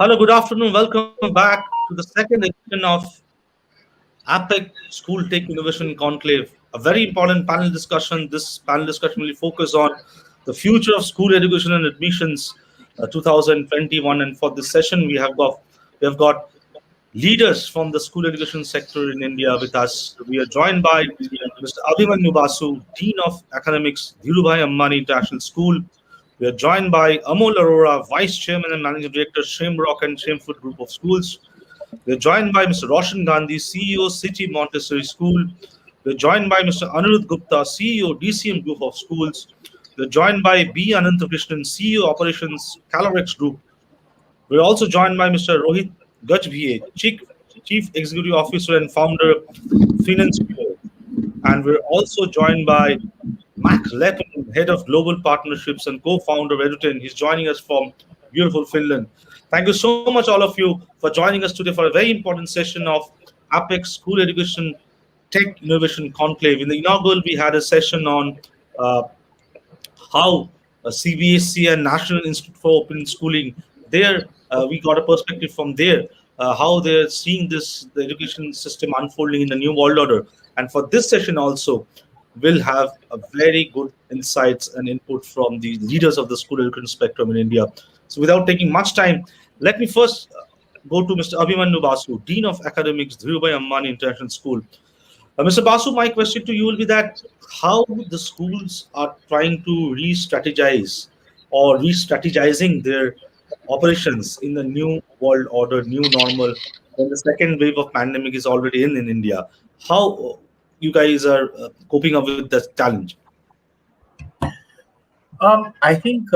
Hello, good afternoon. Welcome back to the second edition of APEC School Tech Innovation Conclave. A very important panel discussion. This panel discussion will focus on the future of school education and admissions 2021. And for this session, we have got leaders from the school education sector in India with us. We are joined by Mr. Abhimanyu Basu, Dean of Academics, Dhirubhai Ambani International School. We are joined by Amol Arora, Vice Chairman and Managing Director, Shemrock and Shemford Group of Schools. We are joined by Mr. Roshan Gandhi, CEO, City Montessori School. We are joined by Mr. Anirudh Gupta, CEO, DCM Group of Schools. We are joined by B. Anantha Krishnan, CEO, Operations, Kalorex Group. We're also joined by Mr. Rohit Gajbhiye, Chief Executive Officer and Founder, Financepeer. And we're also joined by Leppanen, Head of Global Partnerships and co-founder of Eduten. He's joining us from beautiful Finland. Thank you so much, all of you, for joining us today for a very important session of APEX School Education Tech Innovation Conclave. In the inaugural, we had a session on uh, how CBSE and National Institute for Open Schooling, there we got a perspective from there, how they're seeing the education system unfolding in the new world order. And for this session also, we'll have a very good insights and input from the leaders of the school education spectrum in India. So without taking much time, let me first go to Mr. Abhimanyu Basu, Dean of Academics, Dhirubhai Ambani International School. Mr. Basu, my question to you will be that how the schools are trying to re-strategize or re-strategizing their operations in the new world order, new normal, when the second wave of pandemic is already in India. How you guys are coping up with that challenge? I think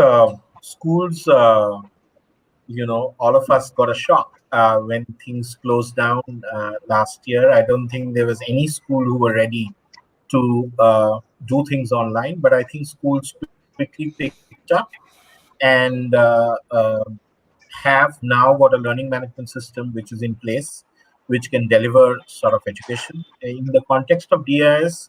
schools, all of us got a shock when things closed down last year. I don't think there was any school who were ready to do things online, but I think schools quickly picked up and have now got a learning management system which is in place, which can deliver sort of education. In the context of DIS,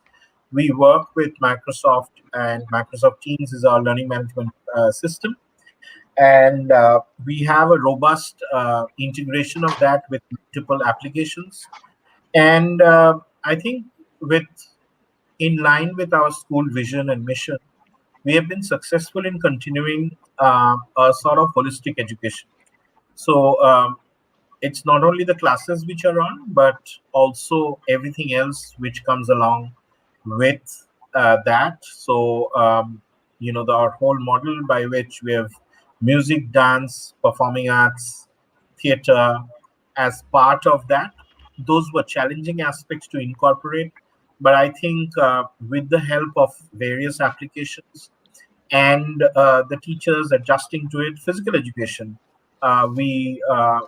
we work with Microsoft, and Microsoft Teams is our learning management system. And we have a robust integration of that with multiple applications. And I think with in line with our school vision and mission, we have been successful in continuing a sort of holistic education. So it's not only the classes which are on, but also everything else which comes along with that. So, our whole model by which we have music, dance, performing arts, theater as part of that, those were challenging aspects to incorporate. But I think with the help of various applications and the teachers adjusting to it, physical education, we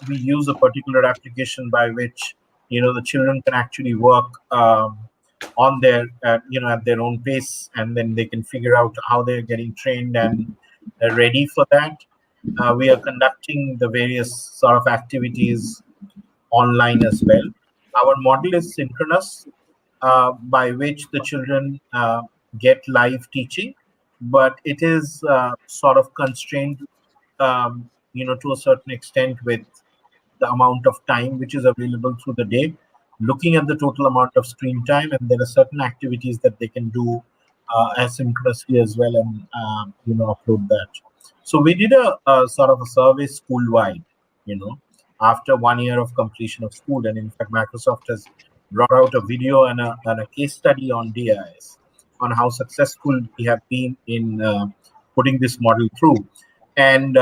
use a particular application by which the children can actually work on their at their own pace, and then they can figure out how they're getting trained and ready for that. We are conducting the various sort of activities online as well. Our model is synchronous, by which the children get live teaching, but it is sort of constrained, to a certain extent with the amount of time which is available through the day, looking at the total amount of screen time, and there are certain activities that they can do asynchronously as well, and upload that. So we did a sort of a survey school wide, after 1 year of completion of school, and in fact, Microsoft has brought out a video and a case study on DIS on how successful we have been in putting this model through, and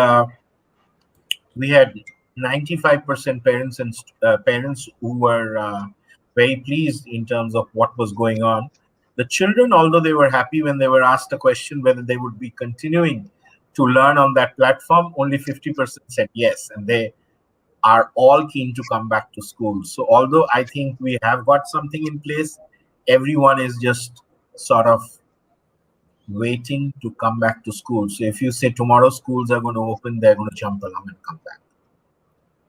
we had 95% parents and parents who were very pleased in terms of what was going on. The children, although they were happy when they were asked a question whether they would be continuing to learn on that platform, only 50% said yes, and they are all keen to come back to school. So although I think we have got something in place, everyone is just sort of waiting to come back to school. So if you say tomorrow schools are going to open, they're going to jump along and come back.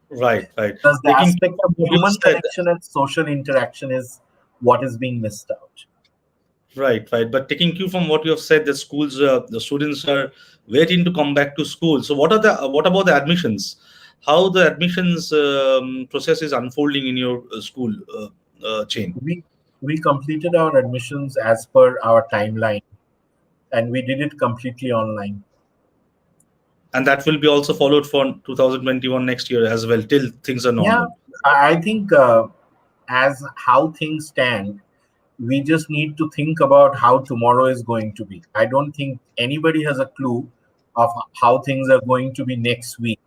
Right, right. Because the Taking aspect of what you human said, connection and social interaction is what is being missed out. right, right. But taking cue from what you have said, that schools, the students are waiting to come back to school. So what about the admissions? how the admissions process is unfolding in your school chain. We we completed our admissions as per our timeline, and we did it completely online. And that will be also followed for 2021 next year as well, till things are Yeah, normal. I think as how things stand, we just need to think about how tomorrow is going to be. I don't think anybody has a clue of how things are going to be next week.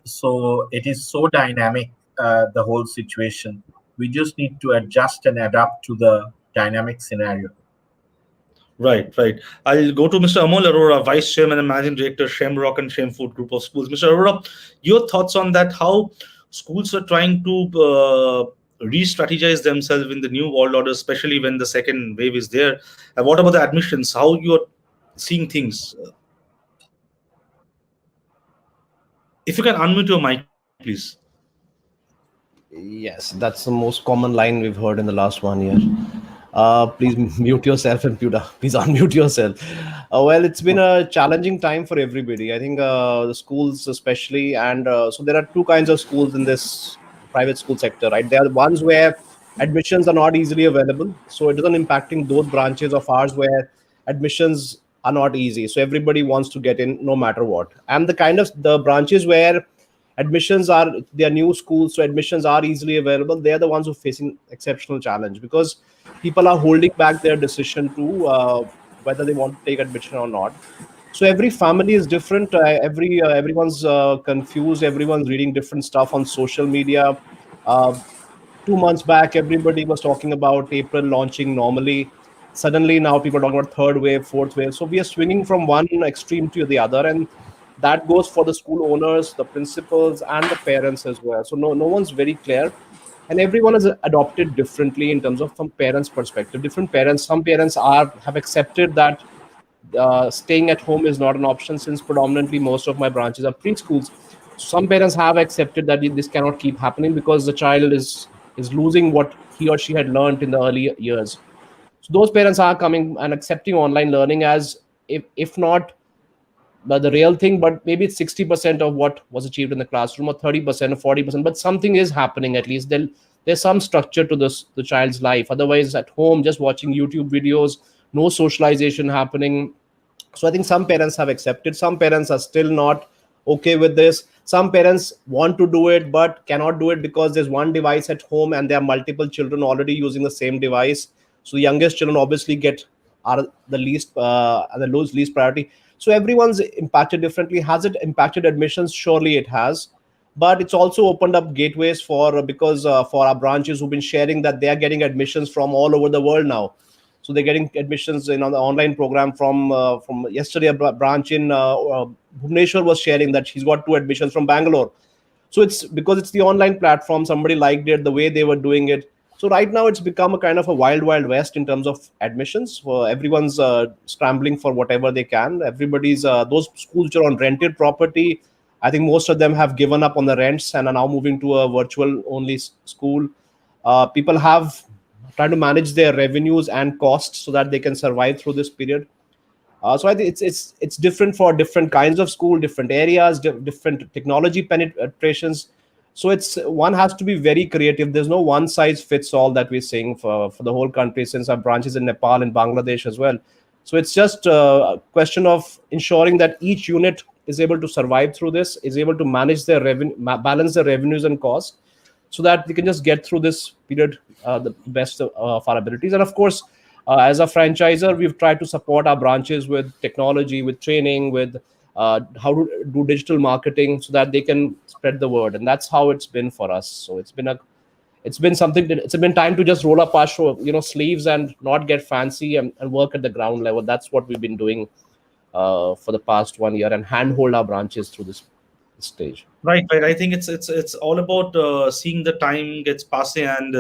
So it is so dynamic, the whole situation. We just need to adjust and adapt to the dynamic scenario. Right, right. I'll go to Mr. Amol Arora, Vice Chairman and Managing Director, Shemrock and Shemford Group of Schools. Mr. Arora, your thoughts on that? How schools are trying to re-strategize themselves in the new world order, especially when the second wave is there? And what about the admissions? How you're seeing things? If you can unmute your mic, please. Yes, that's the most common line we've heard in the last 1 year. Please mute yourself and please unmute yourself. Well, it's been a challenging time for everybody. I think the schools, especially, and so there are two kinds of schools in this private school sector, right? There are ones where admissions are not easily available, so it isn't impacting those branches of ours where admissions are not easy. So everybody wants to get in no matter what. And the kind of the branches where admissions are they are new schools, so admissions are easily available, they are the ones who are facing exceptional challenge because people are holding back their decision to whether they want to take admission or not. So every family is different, everyone's confused, everyone's reading different stuff on social media. 2 months back, everybody was talking about April launching normally. Suddenly, now people are talking about third wave, fourth wave. So we are swinging from one extreme to the other, and that goes for the school owners, the principals, and the parents as well. So no one's very clear, and everyone is adopted differently in terms of from parents' perspective. Different parents, some parents have accepted that staying at home is not an option since predominantly most of my branches are preschools. Some parents have accepted that this cannot keep happening because the child is losing what he or she had learned in the early years. So those parents are coming and accepting online learning as if not the real thing, but maybe it's 60% of what was achieved in the classroom, or 30% or 40%, but something is happening at least. There's some structure to the child's life. Otherwise, at home, just watching YouTube videos, no socialization happening. So I think some parents have accepted, some parents are still not okay with this. Some parents want to do it but cannot do it because there's one device at home and there are multiple children already using the same device. So the youngest children obviously are the least priority. So everyone's impacted differently. Has it impacted admissions? Surely it has, but it's also opened up gateways for because for our branches who've been sharing that they are getting admissions from all over the world now. So they're getting admissions in on the online program from yesterday. A branch in Bhubaneswar was sharing that she's got two admissions from Bangalore. So it's because it's the online platform, somebody liked it, the way they were doing it. So right now it's become a kind of a wild west in terms of admissions. Everyone's scrambling for whatever they can. Everybody's those schools which are on rented property, I think most of them have given up on the rents and are now moving to a virtual only school. People have trying to manage their revenues and costs so that they can survive through this period. So I think it's different for different kinds of school, different areas, different technology penetrations. So it's one has to be very creative. There's no one size fits all that we're seeing for the whole country, since our branches in Nepal and Bangladesh as well. So it's just a question of ensuring that each unit is able to survive through this, is able to manage their revenue, balance their revenues and costs, so that we can just get through this period the best of our abilities. And of course, as a franchisor, we've tried to support our branches with technology, with training, with how to do digital marketing so that they can spread the word. And that's how it's been for us. So it's been something that it's been time to just roll up our sleeves and not get fancy and work at the ground level. That's what we've been doing for the past 1 year, and handhold our branches through this stage. Right, right. I think it's all about seeing the time gets passing and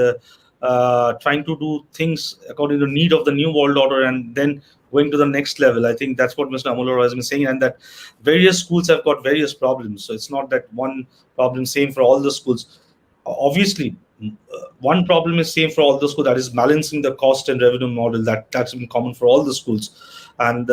trying to do things according to need of the new world order, and then going to the next level. I think that's what Mr. Amol has been saying, and that various schools have got various problems. So it's not that one problem same for all the schools. Obviously, One problem is same for all the schools, that is balancing the cost and revenue model. That's been common for all the schools, and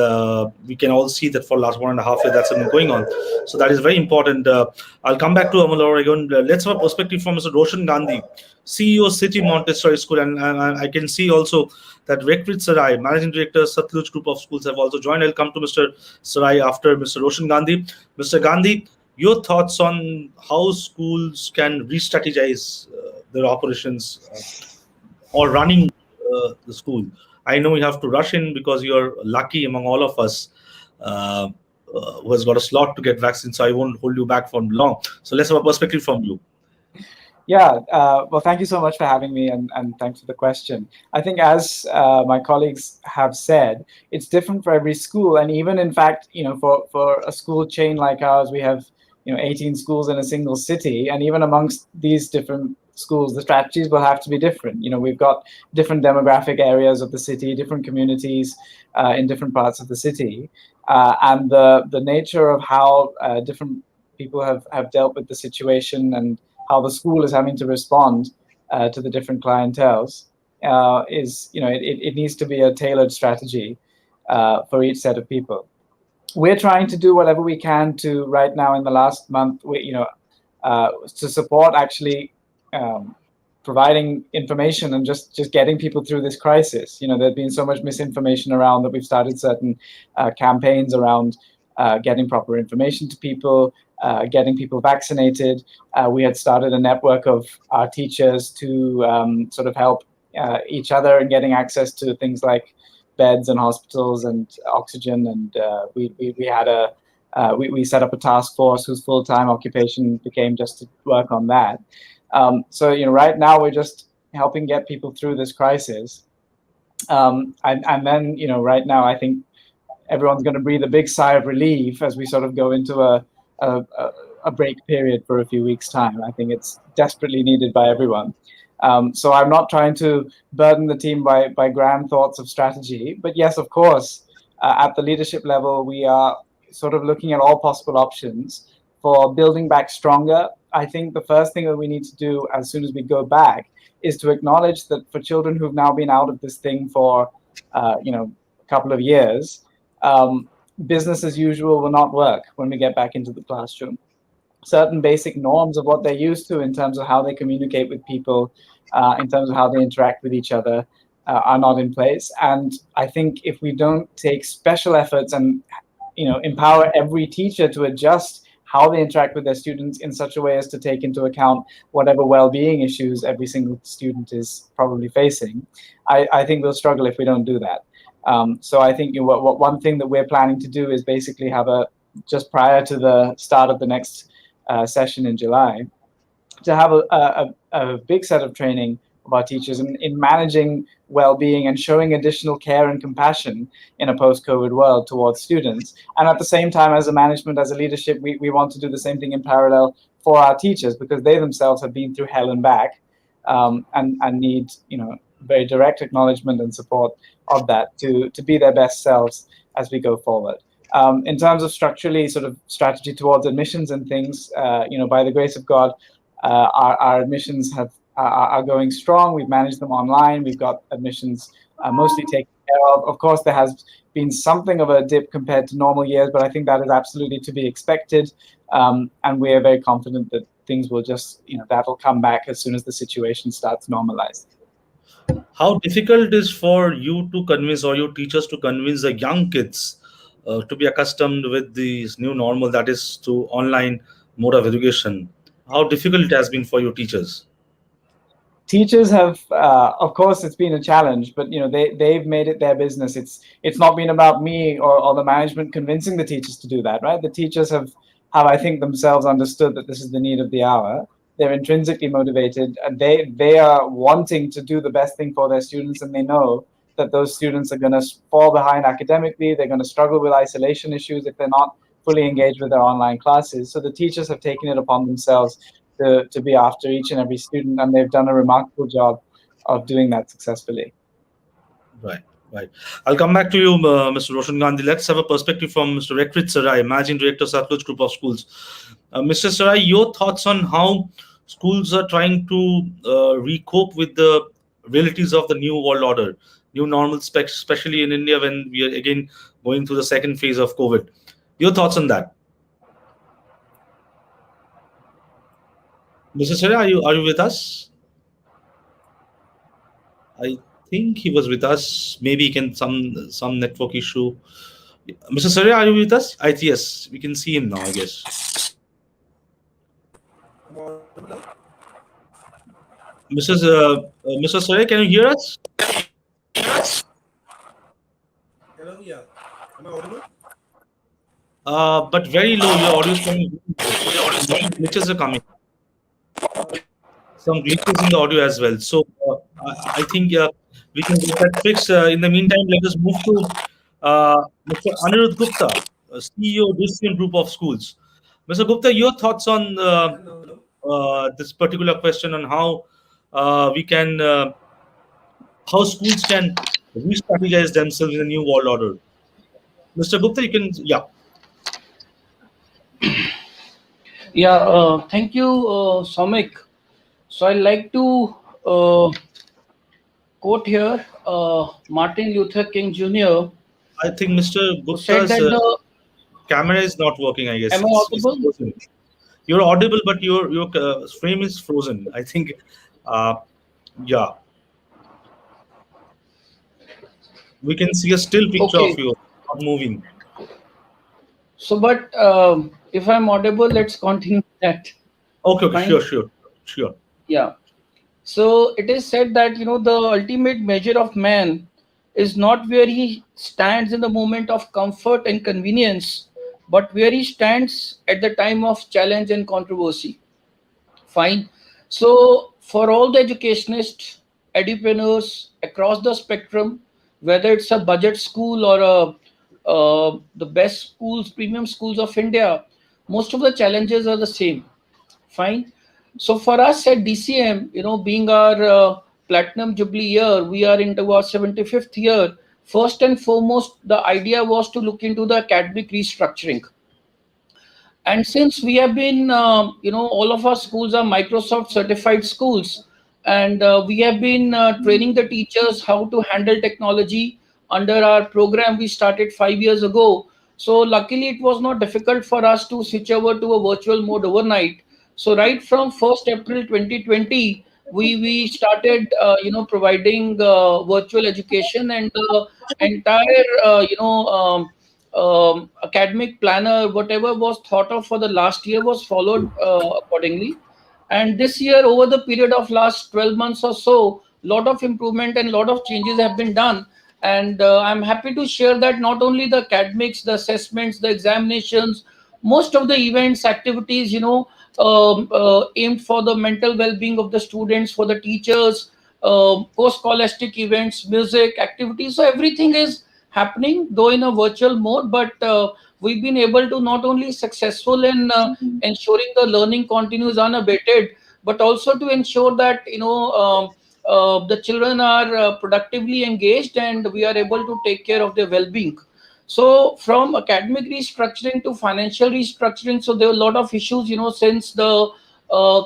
we can all see that for last 1.5 years that's been going on. So that is very important. I'll come back to Amol again. Let's have a perspective from Mr. Roshan Gandhi, CEO City Montessori School, and I can see also that Reekrit Serai, Managing Director, Satluj Group of Schools, have also joined. I'll come to Mr. Serai after Mr. Roshan Gandhi. Mr. Gandhi, your thoughts on how schools can re-strategize their operations or running the school. I know you have to rush in because you're lucky among all of us who has got a slot to get vaccine, so I won't hold you back for long. So let's have a perspective from you. Yeah, well, thank you so much for having me, and thanks for the question. I think, as my colleagues have said, it's different for every school, and even in fact, for a school chain like ours, we have 18 schools in a single city, and even amongst these different schools, the strategies will have to be different. We've got different demographic areas of the city, different communities in different parts of the city, and the nature of how different people have dealt with the situation and how the school is having to respond to the different clienteles is, it needs to be a tailored strategy for each set of people. We're trying to do whatever we can to, right now in the last month, to support actually providing information and just getting people through this crisis. There's been so much misinformation around that we've started certain campaigns around getting proper information to people, getting people vaccinated. We had started a network of our teachers to sort of help each other in getting access to things like beds and hospitals and oxygen. And we set up a task force whose full-time occupation became just to work on that. So right now we're just helping get people through this crisis. And then right now I think everyone's going to breathe a big sigh of relief as we sort of go into a break period for a few weeks' time. I think it's desperately needed by everyone. So I'm not trying to burden the team by grand thoughts of strategy, but yes, of course, at the leadership level, we are sort of looking at all possible options for building back stronger. I think the first thing that we need to do as soon as we go back is to acknowledge that for children who've now been out of this thing for a couple of years, business as usual will not work when we get back into the classroom. Certain basic norms of what they're used to in terms of how they communicate with people, in terms of how they interact with each other, are not in place. And I think if we don't take special efforts and empower every teacher to adjust how they interact with their students in such a way as to take into account whatever well-being issues every single student is probably facing, I think we'll struggle if we don't do that. So I think one thing that we're planning to do is basically have just prior to the start of the next session in July, to have a big set of training of our teachers in managing well-being and showing additional care and compassion in a post-COVID world towards students. And at the same time, as a management, as a leadership, we want to do the same thing in parallel for our teachers, because they themselves have been through hell and back, and need very direct acknowledgement and support of that to be their best selves as we go forward. In terms of structurally sort of strategy towards admissions and things, by the grace of God, our admissions are going strong. We've managed them online. We've got admissions mostly taken care of. Of course, there has been something of a dip compared to normal years, but I think that is absolutely to be expected. And we are very confident that things will just, that'll come back as soon as the situation starts normalizing. How difficult it is for you to convince, or your teachers to convince the young kids to be accustomed with this new normal, that is to online mode of education? How difficult it has been for your teachers? Teachers have, of course, it's been a challenge, but they've made it their business. It's not been about me or the management convincing the teachers to do that, right? The teachers have I think themselves understood that this is the need of the hour. They're intrinsically motivated, and they are wanting to do the best thing for their students, and they know that those students are going to fall behind academically. They're going to struggle with isolation issues if they're not fully engaged with their online classes. So the teachers have taken it upon themselves to be after each and every student, and they've done a remarkable job of doing that successfully. Right. I'll come back to you, Mr. Roshan Gandhi. Let's have a perspective from Mr. Reekrit Serai, Managing Director, Satluj Group of Schools. Mr. Serai, your thoughts on how schools are trying to recope with the realities of the new world order, new normal, especially in India when we are again going through the second phase of COVID. Your thoughts on that, Mr. Serai? Are you with us? I think he was with us. Maybe he can some network issue. Mr. Serai, are you with us? Yes, we can see him now, I guess. Mr. Serai, can you hear us? Hello, yeah. Am I audible? But very low. Your audio is coming very low. A lot of glitches are coming. Some glitches in the audio as well. So I think we can get that fixed. In the meantime, let us move to Mr. Anirudh Gupta, CEO Decision Group of Schools. Mr. Gupta, your thoughts on this particular question on how we can how schools can re-strategize themselves in a new world order. Mr. Gupta, you can, yeah. Yeah, thank you, Samik. So I like to quote here Martin Luther King Jr., I think Mr. who said Gupta's that the camera is not working. I guess am I it's audible? frozen. You're audible, but your frame is frozen. I think, uh, yeah, we can see a still picture of Okay. you not moving. So, but if I'm audible, let's continue that. Okay, okay, sure, Fine. sure, sure. Yeah. So it is said that the ultimate measure of man is not where he stands in the moment of comfort and convenience, but where he stands at the time of challenge and controversy. Fine. So for all the educationists, edupreneurs across the spectrum, whether it's a budget school or the best schools, premium schools of India, most of the challenges are the same. Fine. So for us at DCM, being our platinum jubilee year, we are into our 75th year. First and foremost, the idea was to look into the academic restructuring. And since we have been, all of our schools are Microsoft certified schools, and we have been training the teachers how to handle technology under our program we started 5 years ago. So, luckily, it was not difficult for us to switch over to a virtual mode overnight. So, right from 1st April 2020, we started, providing virtual education, and the entire, academic planner, whatever was thought of for the last year was followed accordingly. And this year, over the period of last 12 months or so, lot of improvement and lot of changes have been done. And I'm happy to share that not only the academics, the assessments, the examinations, most of the events, activities, aimed for the mental well-being of the students, for the teachers, post-scholastic events, music, activities. So everything is happening, though in a virtual mode, but we've been able to not only successful in ensuring the learning continues unabated, but also to ensure that the children are productively engaged and we are able to take care of their well-being. So from academic restructuring to financial restructuring, so there were a lot of issues, since the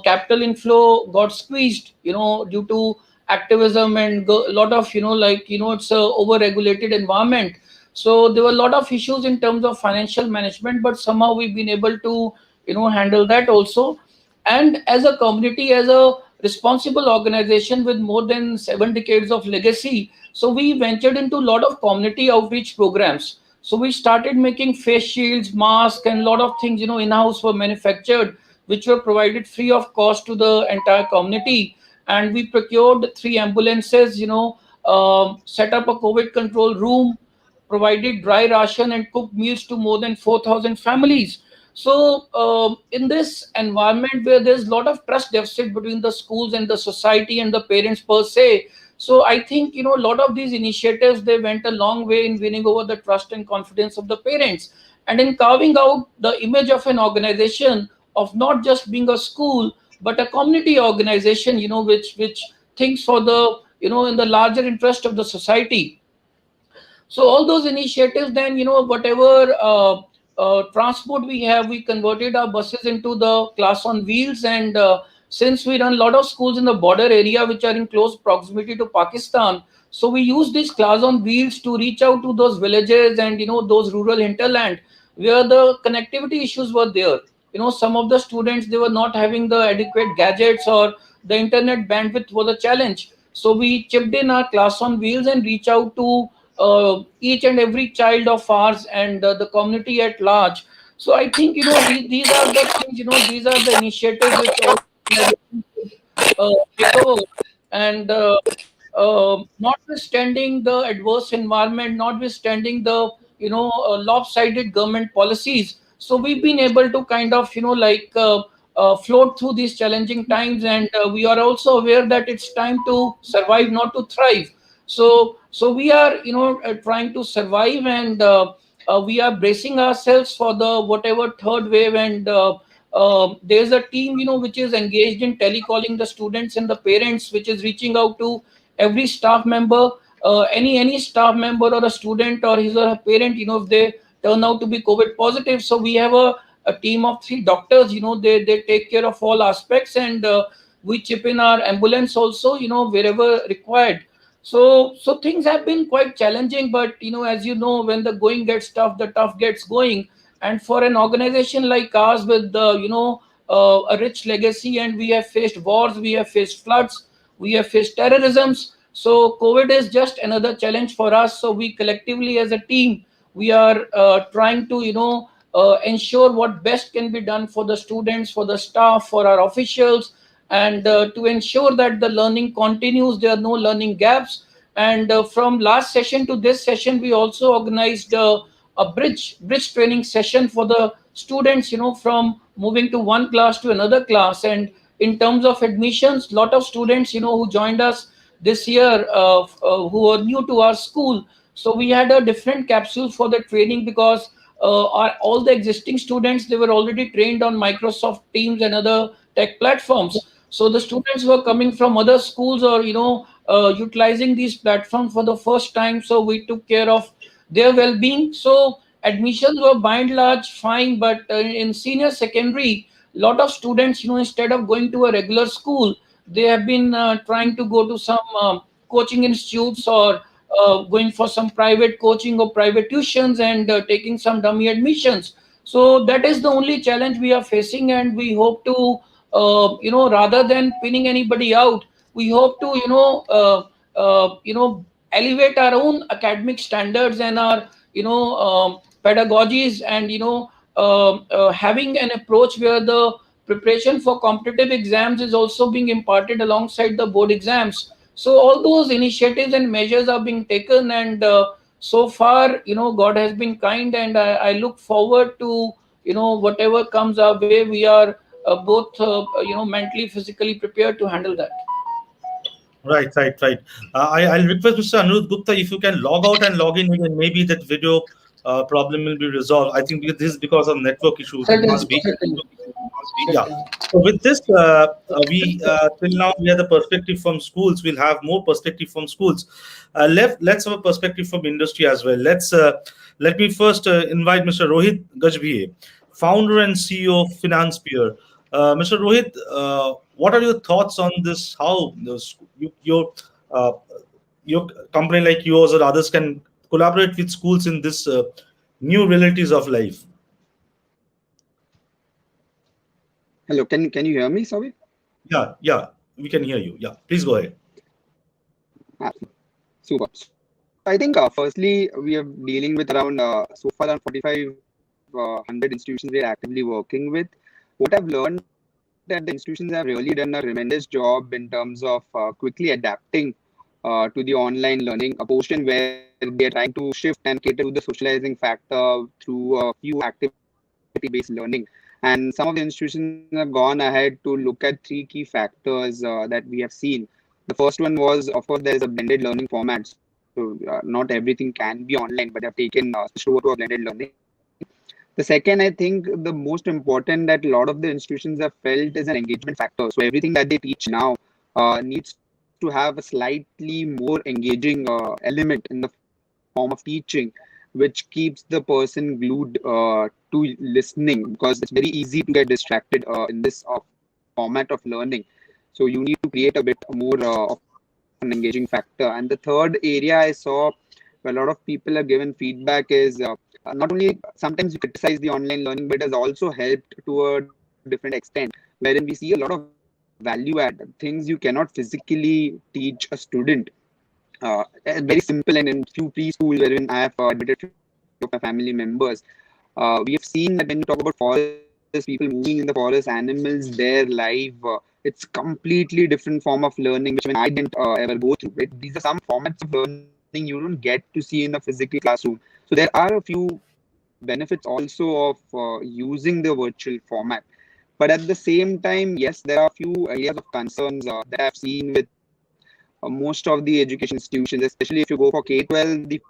capital inflow got squeezed, due to activism and a lot of, it's a over-regulated environment. So there were a lot of issues in terms of financial management, but somehow we've been able to, handle that also. And as a community, as a responsible organization with more than 7 decades of legacy, so we ventured into a lot of community outreach programs. So we started making face shields, masks, and a lot of things, in-house were manufactured, which were provided free of cost to the entire community. And we procured 3 ambulances, set up a COVID control room, provided dry ration and cooked meals to more than 4,000 families. So, in this environment where there's a lot of trust deficit between the schools and the society and the parents per se, so I think a lot of these initiatives, they went a long way in winning over the trust and confidence of the parents, and in carving out the image of an organization of not just being a school but a community organization, which thinks for the in the larger interest of the society. So all those initiatives, then whatever transport we have, we converted our buses into the class on wheels, and since we run a lot of schools in the border area which are in close proximity to Pakistan, so we use this class on wheels to reach out to those villages and those rural hinterland where the connectivity issues were there. Some of the students, they were not having the adequate gadgets, or the internet bandwidth was a challenge. So we chipped in our class on wheels and reach out to each and every child of ours and the community at large. So I think these are the things, these are the initiatives which all organizations should take over. And notwithstanding the adverse environment, notwithstanding the lopsided government policies, so we've been able to kind of float through these challenging times, and we are also aware that it's time to survive, not to thrive. So we are trying to survive, and we are bracing ourselves for the whatever third wave. And there's a team which is engaged in telecalling the students and the parents, which is reaching out to every staff member, any staff member or a student or his or her parent, if they turn out to be COVID positive. So we have a team of 3 doctors, they take care of all aspects, and we chip in our ambulance also, wherever required. So things have been quite challenging, but as you know, when the going gets tough, the tough gets going. And for an organization like ours with the a rich legacy, and we have faced wars, we have faced floods, we have faced terrorisms. So COVID is just another challenge for us. So we collectively as a team, we are trying to ensure what best can be done for the students, for the staff, for our officials, and to ensure that the learning continues, there are no learning gaps. And from last session to this session, we also organized a bridge training session for the students, from moving to one class to another class. And in terms of admissions, lot of students who joined us this year, who are new to our school, so we had a different capsule for the training, because all the existing students, they were already trained on Microsoft Teams and other tech platforms. So the students were coming from other schools, or utilizing these platforms for the first time. So we took care of their well-being. So admissions were by and large fine, but in senior secondary, lot of students, instead of going to a regular school, they have been trying to go to some coaching institutes, or going for some private coaching or private tuitions, and taking some dummy admissions. So that is the only challenge we are facing, and we hope to rather than pinning anybody out, we hope to elevate our own academic standards and our pedagogies, and having an approach where the preparation for competitive exams is also being imparted alongside the board exams. So all those initiatives and measures are being taken, and so far, God has been kind, and I look forward to whatever comes our way. We are both mentally, physically prepared to handle that. Right, right, right. I'll request Mr. Anirudh Gupta, if you can log out and log in again, maybe that video problem will be resolved. I think this is because of network issues. It Certainly, must be. certainly, Yeah. certainly. So with this, we till now we have the perspective from schools. We'll have more perspective from schools. Let's have a perspective from industry as well. Let me first invite Mr. Rohit Gajbhiye, founder and CEO of Financepeer. Mr. Rohit, what are your thoughts on this? How uh, your company like yours or others can collaborate with schools in this new realities of life? Hello, can you hear me? Sorry. Yeah, yeah, we can hear you. Yeah, please go ahead. Ah, super. So I think firstly we are dealing with around so far around 4,500 institutions we are actively working with. What I've learned that the institutions have really done a tremendous job in terms of quickly adapting to the online learning, a portion where they are trying to shift and cater to the socializing factor through a few activity-based learning. And some of the institutions have gone ahead to look at 3 key factors that we have seen. The first one was, of course, there is a blended learning format. So not everything can be online, but they have taken switched over to a blended learning. The second, I think, the most important that a lot of the institutions have felt is an engagement factor. So everything that they teach now needs to have a slightly more engaging element in the form of teaching, which keeps the person glued to listening, because it's very easy to get distracted in this format of learning. So you need to create a bit more of an engaging factor. And the third area I saw where a lot of people have given feedback is not only sometimes you criticize the online learning, but it has also helped to a different extent, wherein we see a lot of value add things you cannot physically teach a student. Very simple, and in few preschools wherein I have admitted few of my family members, we have seen that when you talk about forest, people moving in the forest, animals there live, it's completely different form of learning, which even I didn't ever go through. Right? These are some formats of learning you don't get to see in a physical classroom. So there are a few benefits also of using the virtual format. But at the same time, yes, there are a few areas of concerns that I've seen with most of the education institutions, especially if you go for K-12, the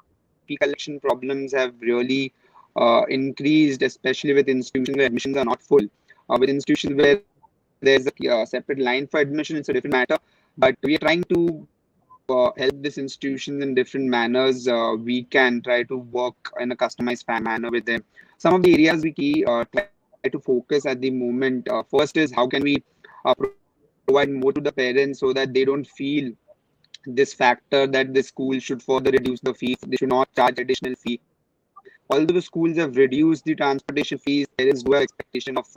fee collection problems have really increased, especially with institutions where admissions are not full. With institutions where there's a separate line for admission, it's a different matter. But we are trying to help these institutions in different manners. We can try to work in a customized manner with them. Some of the areas we try to focus at the moment. First is how can we provide more to the parents so that they don't feel this factor that the school should further reduce the fees. They should not charge additional fee. Although the schools have reduced the transportation fees, parents do have expectation of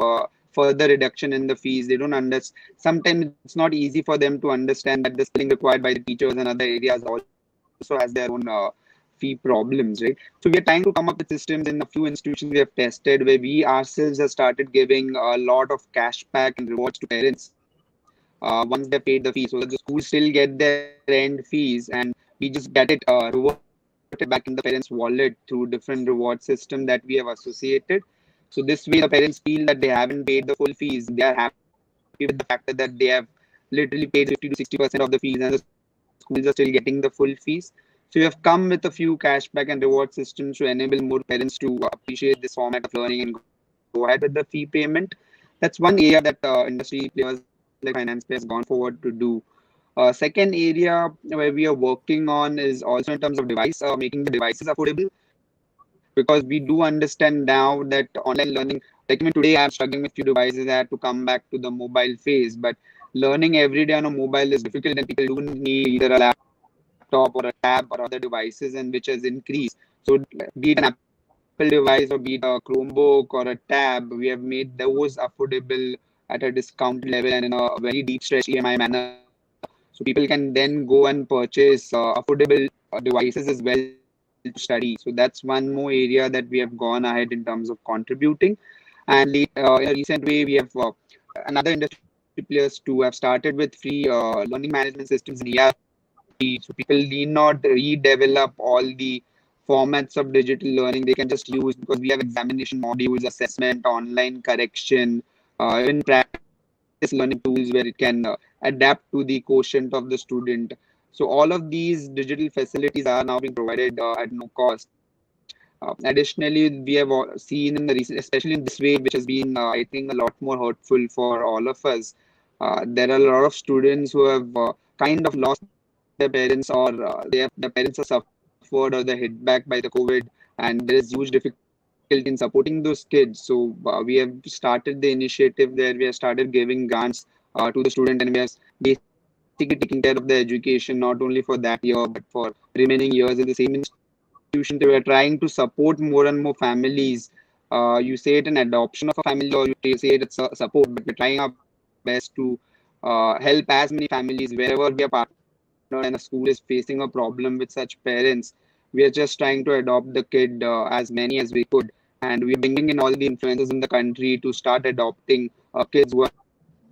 further reduction in the fees. They don't understand. Sometimes it's not easy for them to understand that the skilling required by the teachers and other areas also has their own fee problems, right? So we are trying to come up with systems in a few institutions we have tested where we ourselves have started giving a lot of cashback and rewards to parents once they paid the fee, so that the schools still get their end fees and we just get it reverted back in the parents' wallet through different reward system that we have associated. So this way, the parents feel that they haven't paid the full fees. They are happy with the fact that they have literally paid 50 to 60% of the fees, and the schools are still getting the full fees. So we have come with a few cashback and reward systems to enable more parents to appreciate this format of learning and go ahead with the fee payment. That's one area that industry players like Financepeer has gone forward to do. Second area where we are working on is also in terms of device, making the devices affordable, because we do understand now that online learning, like even today, I'm struggling with few devices. I had to come back to the mobile phase, but learning every day on a mobile is difficult, and people do need either a laptop or a tab or other devices, and which has increased. So be it an Apple device or be it a Chromebook or a tab, we have made those affordable at a discounted level and in a very deep stretch EMI manner. So people can then go and purchase affordable devices as well to study. So that's one more area that we have gone ahead in terms of contributing. And in a recent way, we have another industry players too have started with free learning management systems in ERP. So people need not redevelop all the formats of digital learning. They can just use, because we have examination modules, assessment, online correction, even practice learning tools where it can adapt to the quotient of the student. So all of these digital facilities are now being provided at no cost. Additionally, we have seen in the recent, especially in this wave, which has been, I think, a lot more hurtful for all of us. There are a lot of students who have kind of lost their parents, or their parents are suffered or they're hit back by the COVID, and there is huge difficulty in supporting those kids. So we have started the initiative there. We have started giving grants to the student, and we are basically taking care of the education not only for that year but for remaining years in the same institution. So we are trying to support more and more families. You say it an adoption of a family, or you say it's a support, but we're trying our best to help as many families wherever we are partnered and a school is facing a problem with such parents. We are just trying to adopt the kid as many as we could, and we are bringing in all the influencers in the country to start adopting kids who have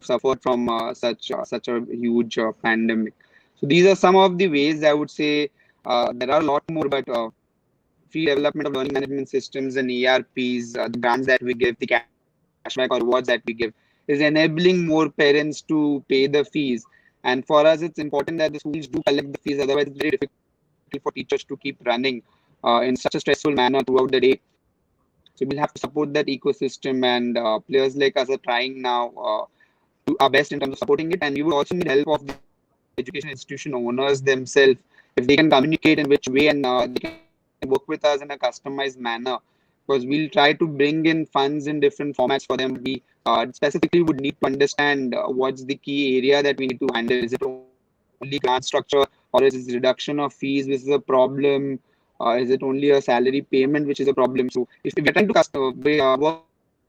suffered from such a huge pandemic. So these are some of the ways I would say. There are a lot more, but free development of learning management systems and ERPs, the grants that we give, the cashback or rewards that we give, is enabling more parents to pay the fees. And for us, it's important that the schools do collect the fees. Otherwise, it's very difficult for teachers to keep running in such a stressful manner throughout the day. So we'll have to support that ecosystem, and players like us are trying now to our best in terms of supporting it. And we would also need help of the education institution owners themselves, if they can communicate in which way, and they can work with us in a customized manner, because we'll try to bring in funds in different formats for them. We specifically would need to understand what's the key area that we need to handle. Is it only grant structure, or is it reduction of fees which is a problem? Is it only a salary payment which is a problem? So if we are trying to work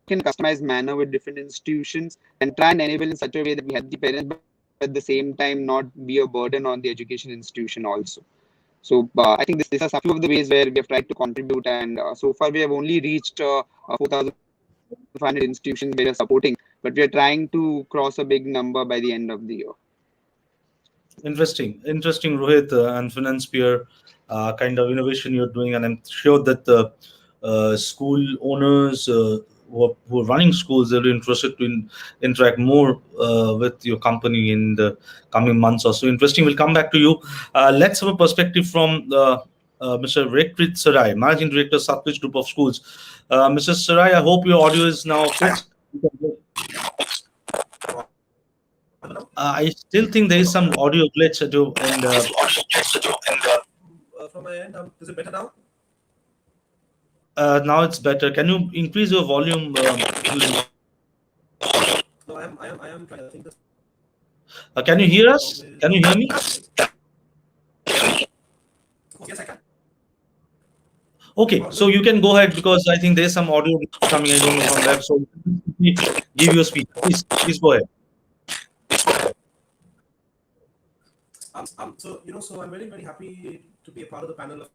in a customized manner with different institutions and try and enable in such a way that we help the parents, but at the same time not be a burden on the education institution also. So I think these are some few of the ways where we have tried to contribute, and so far we have only reached 4,500 institutions where we are supporting, but we are trying to cross a big number by the end of the year. Interesting, Rohit, and Financepeer kind of innovation you're doing, and I'm sure that the school owners who are running schools are interested to interact more with your company in the coming months or so. Interesting. We'll come back to you. Let's have a perspective from Mr. Reekrit Serai, Managing Director, Satluj Group of Schools. Mr. Serai, I hope your audio is now fixed. I still think there is some audio glitch from my end. Is it better now? now it's better. Can you increase your volume? No, I am trying. I think this. Can you hear us? Can you hear me? Yes, I can. Okay, so you can go ahead because I think there's some audio coming. I don't know from where. So give your speech. Please go ahead. So I'm very happy to be a part of the panel, of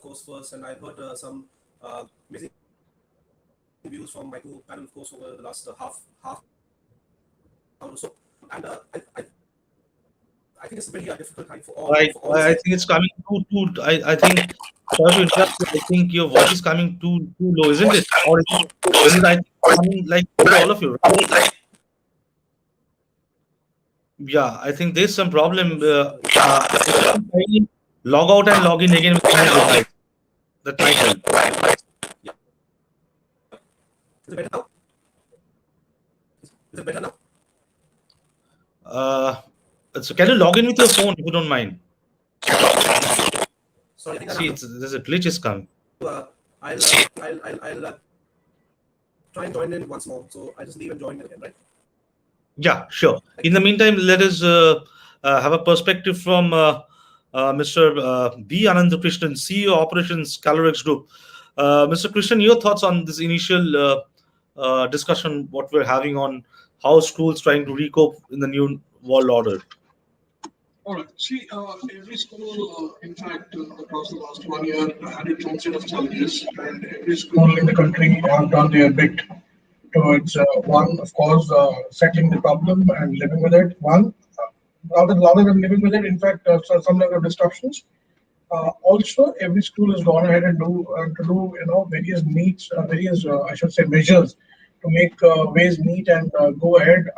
course, first, and I've heard some amazing views from my panel, of course, over the last half hour or so, and I think it's a very difficult time for all. I think it's coming too. I think. Sorry to interrupt you. I think your voice is coming too low, isn't it? Or is it I think coming like to all of you? Right? Yeah, I think there's some problem. Log out and log in again with my device. That might help. Is it better now? Is it better now? So can you log in with your phone if you don't mind? Sorry, See, there's a glitch is coming. I'll try and join in once more. So I just leave and join again, right? Yeah, sure. In the meantime, let us have a perspective from Mr. B. Anantha Krishnan, CEO Operations Kalorex Group. Mr. Krishnan, your thoughts on this initial discussion, what we're having on how schools trying to recope in the new world order? All right. See, every school, in fact, across the last 1 year, had its own set of challenges, and every school in the country have done their bit towards one, of course, settling the problem and living with it. One, rather than living with it, in fact, some level of disruptions. Also, every school has gone ahead and do various meets, I should say measures to make ways meet and go ahead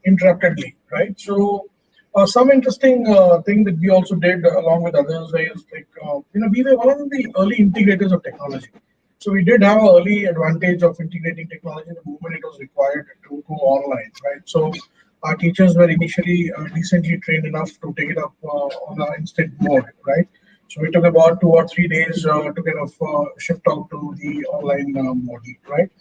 uninterruptedly, right? So. Some interesting thing that we also did along with others is we were one of the early integrators of technology. So we did have an early advantage of integrating technology the moment it was required to go online, right? So our teachers were initially decently trained enough to take it up on an instant mode, right? So we took about 2 or 3 days to kind of shift out to the online model, right?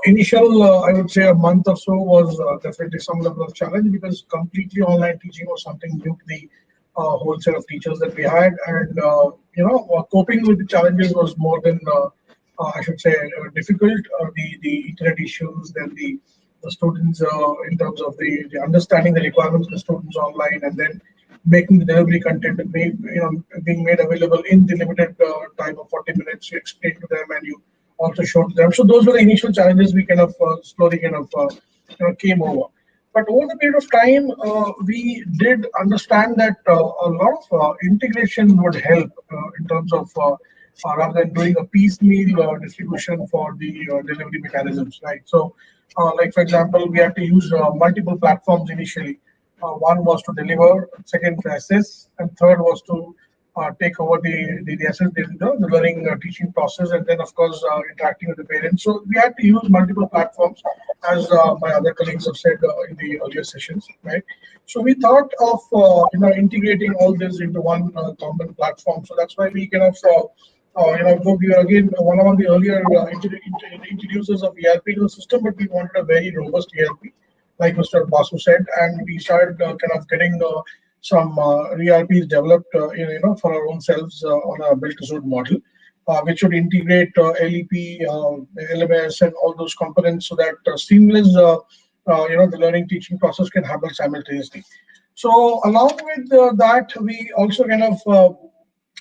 Initial, I would say a month or so was definitely some level of challenge because completely online teaching was something new to the whole set of teachers that we had, and coping with the challenges was more than I should say difficult. The internet issues, then the students in terms of the understanding the requirements of the students online, and then making the delivery content and being made available in the limited time of 40 minutes. You explain to them and you also showed to them. So those were the initial challenges we kind of slowly came over. But over the period of time, we did understand that a lot of integration would help in terms of rather than doing a piecemeal distribution for the delivery mechanisms, right? So, like for example, we had to use multiple platforms initially. One was to deliver, second to assess, and third was to take over the assess, the learning teaching process, and then of course interacting with the parents. So we had to use multiple platforms, as my other colleagues have said in the earlier sessions, right? So we thought of integrating all this into one common platform. So that's why we kind of We were again one of the earlier introducers of ERP to the system, but we wanted a very robust ERP, like Mr. Basu said, and we started kind of getting some ERPs developed, for our own selves on a built-to-suit model, which would integrate LEP, LMS, and all those components so that seamless, the learning teaching process can happen simultaneously. So along with that, we also kind of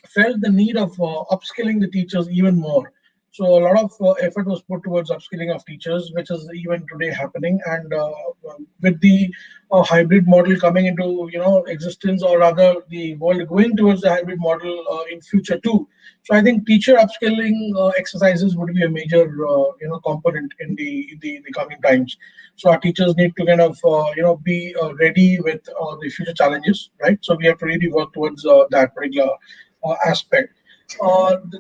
felt the need of upskilling the teachers even more. So a lot of effort was put towards upskilling of teachers, which is even today happening. And with the hybrid model coming into existence, or rather the world going towards the hybrid model in future too. So I think teacher upskilling exercises would be a major component in the coming times. So our teachers need to kind of be ready with the future challenges, right? So we have to really work towards that particular aspect.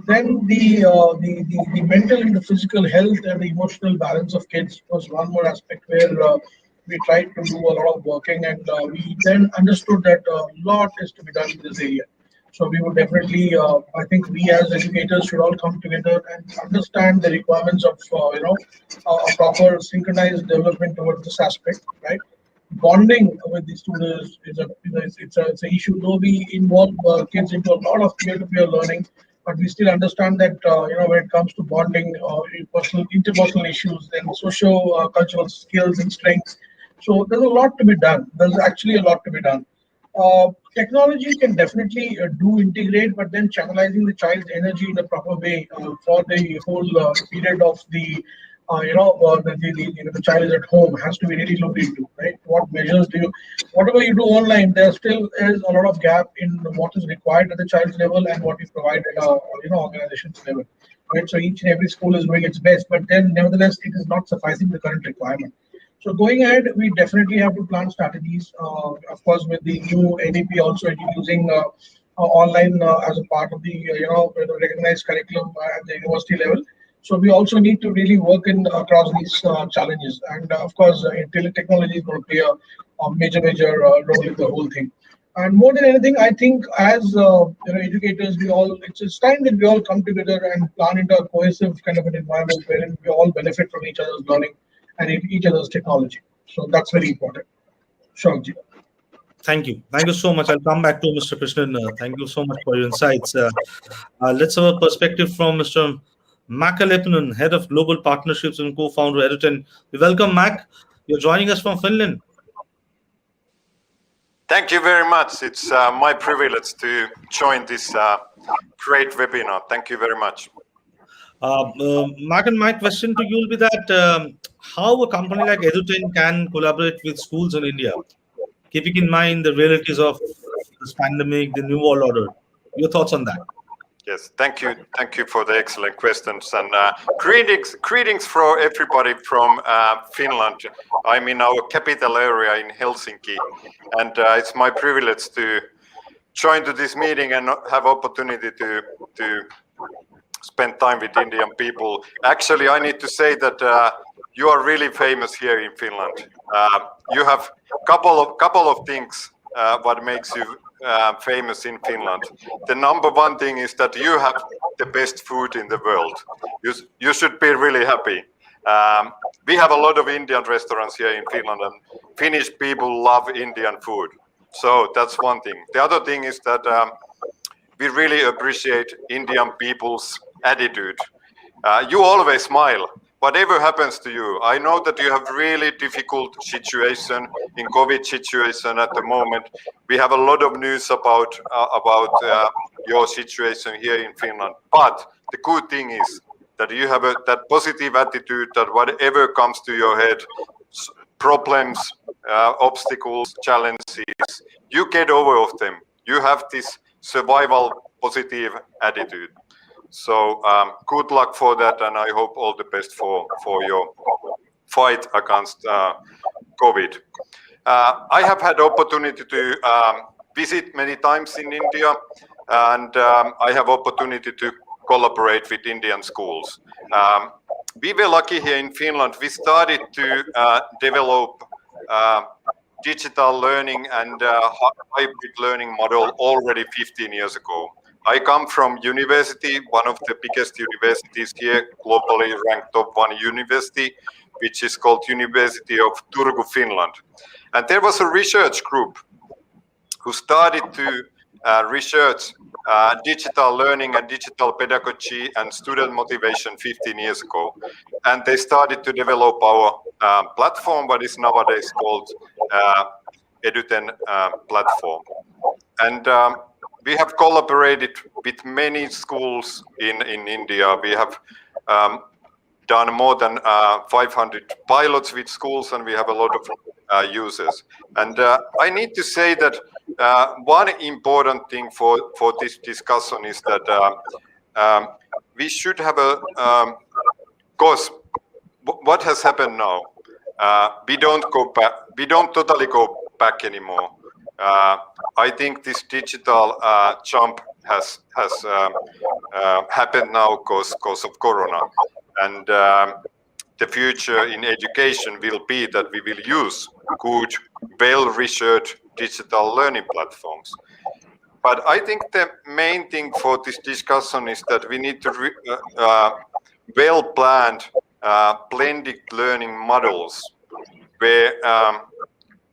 Then the mental and the physical health and the emotional balance of kids was one more aspect where we tried to do a lot of working, and we then understood that a lot is to be done in this area. So we would definitely, I think we as educators should all come together and understand the requirements of a proper synchronized development towards this aspect, right? Bonding with the students is it's an issue. Though we involve kids into a lot of peer-to-peer learning, but we still understand that when it comes to bonding, personal interpersonal issues, and socio-cultural skills and strengths. So there's a lot to be done. There's actually a lot to be done. Technology can definitely do integrate, but then channelizing the child's energy in the proper way for the whole period of the child is at home has to be really looked into, right? What measures do you, whatever you do online, there still is a lot of gap in what is required at the child's level and what is provided at a organization's level, right? So each and every school is doing its best, but then nevertheless, it is not sufficing the current requirement. So going ahead, we definitely have to plan strategies. Of course, with the new NEP also introducing online as a part of the recognized curriculum at the university level. So we also need to really work in across these challenges, and of course, technology is going to play a major role in the whole thing. And more than anything, I think as educators, it's time that we all come together and plan into a cohesive kind of an environment wherein we all benefit from each other's learning and each other's technology. So that's very important. Sure, Ji. Thank you. Thank you so much. I'll come back to Mr. Krishnan. Thank you so much for your insights. Let's have a perspective from Mr. Makke Leppanen, Head of Global Partnerships and co-founder Eduten. We welcome Mac. You're joining us from Finland. Thank you very much. It's my privilege to join this great webinar. Thank you very much. Mark, and my question to you will be that how a company like Eduten can collaborate with schools in India, keeping in mind the realities of this pandemic, the new world order. Your thoughts on that? Yes, thank you. Thank you for the excellent questions, and greetings for everybody from Finland. I'm in our capital area in Helsinki, and it's my privilege to join to this meeting and have opportunity to spend time with Indian people. Actually, I need to say that you are really famous here in Finland. You have couple of things what makes you famous in Finland. The number one thing is that you have the best food in the world. You should be really happy. We have a lot of Indian restaurants here in Finland, and Finnish people love Indian food. So that's one thing. The other thing is that we really appreciate Indian people's attitude. You always smile. Whatever happens to you, I know that you have really difficult situation in COVID situation at the moment. We have a lot of news about your situation here in Finland. But the good thing is that you have that positive attitude that whatever comes to your head, problems, obstacles, challenges, you get over of them. You have this survival positive attitude. So good luck for that, and I hope all the best for your fight against COVID. I have had opportunity to visit many times in India, and I have opportunity to collaborate with Indian schools. We were lucky here in Finland. We started to develop digital learning and hybrid learning model already 15 years ago. I come from university, one of the biggest universities here, globally ranked top 1 university, which is called University of Turku, Finland. And there was a research group who started to research digital learning and digital pedagogy and student motivation 15 years ago. And they started to develop our platform, what is nowadays called Eduten platform. And we have collaborated with many schools in India. We have done more than 500 pilots with schools, and we have a lot of users. And I need to say that one important thing for this discussion is that we should have a course. What has happened now? We don't go back. We don't totally go back anymore. I think this digital jump has happened now because of Corona, and the future in education will be that we will use good, well-researched digital learning platforms. But I think the main thing for this discussion is that we need to well-planned blended learning models where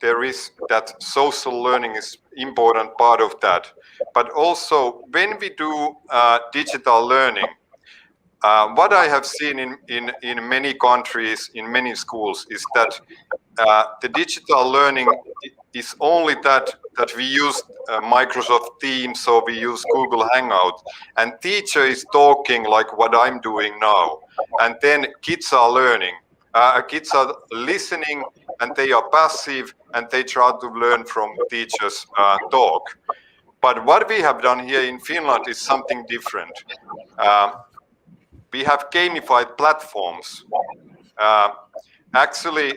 there is that social learning is important part of that. But also when we do digital learning, what I have seen in many countries, in many schools, is that the digital learning is only that we use Microsoft Teams or we use Google Hangout, and teacher is talking like what I'm doing now, and then kids are learning. Kids are listening and they are passive and they try to learn from teachers' talk. But what we have done here in Finland is something different. We have gamified platforms. Actually,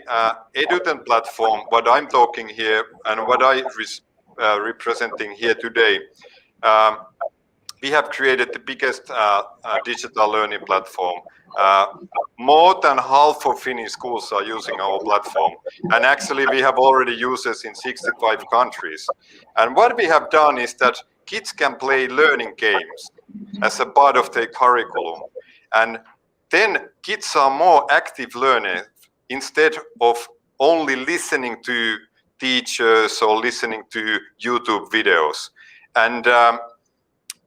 Eduten platform, what I'm talking here and what I representing here today, we have created the biggest digital learning platform. More than half of Finnish schools are using our platform. And actually, we have already users in 65 countries. And what we have done is that kids can play learning games as a part of their curriculum. And then kids are more active learners instead of only listening to teachers or listening to YouTube videos. And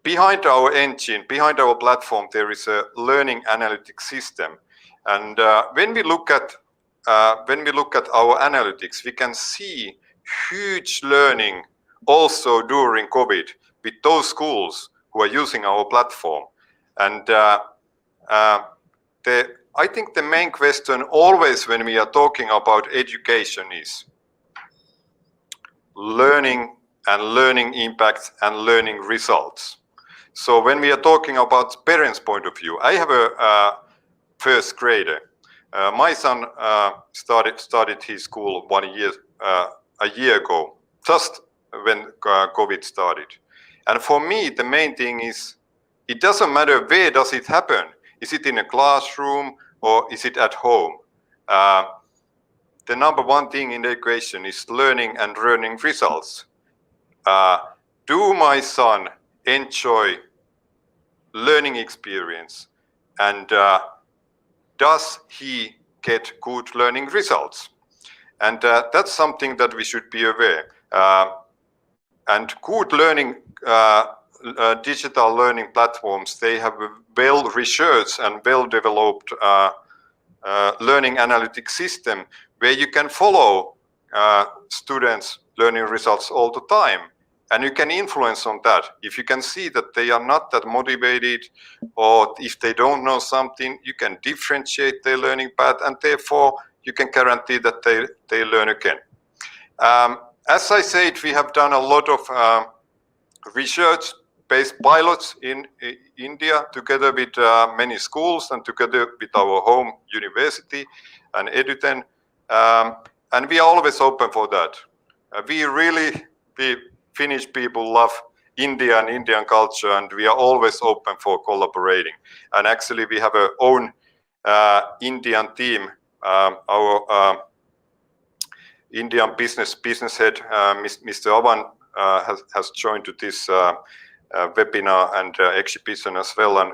behind our engine, behind our platform, there is a learning analytics system. And when we look at our analytics, we can see huge learning also during COVID with those schools who are using our platform. And I think the main question always when we are talking about education is learning and learning impacts and learning results. So when we are talking about parents' point of view, I have a first grader. My son started his school a year ago, just when COVID started. And for me, the main thing is, it doesn't matter where does it happen. Is it in a classroom or is it at home? The number one thing in the equation is learning and learning results. Do my son enjoy learning experience, and does he get good learning results? And that's something that we should be aware. And good learning, digital learning platforms, they have a well-researched and well-developed learning analytics system where you can follow students' learning results all the time. And you can influence on that. If you can see that they are not that motivated, or if they don't know something, you can differentiate their learning path, and therefore you can guarantee that they learn again. As I said, we have done a lot of research-based pilots in India together with many schools and together with our home university and Eduten. And we are always open for that. We Finnish people love India and Indian culture, and we are always open for collaborating. And actually, we have our own Indian team. Our Indian business head, Mr. Avan, has joined to this webinar and exhibition as well, and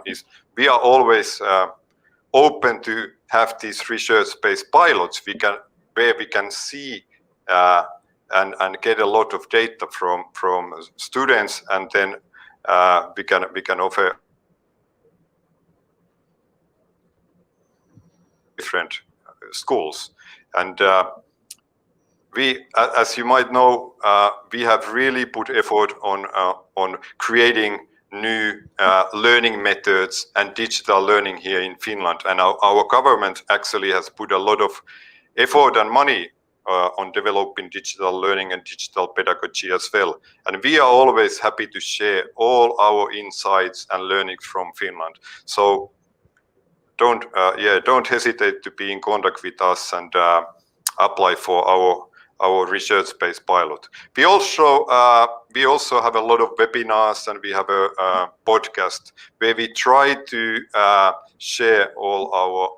we are always open to have these research-based pilots where we can see and get a lot of data from students, and then we can offer different schools. And we, as you might know, we have really put effort on creating new learning methods and digital learning here in Finland, and our government actually has put a lot of effort and money on developing digital learning and digital pedagogy as well. And we are always happy to share all our insights and learnings from Finland. So don't hesitate to be in contact with us and apply for our research-based pilot. We also have a lot of webinars, and we have a podcast where we try to share all our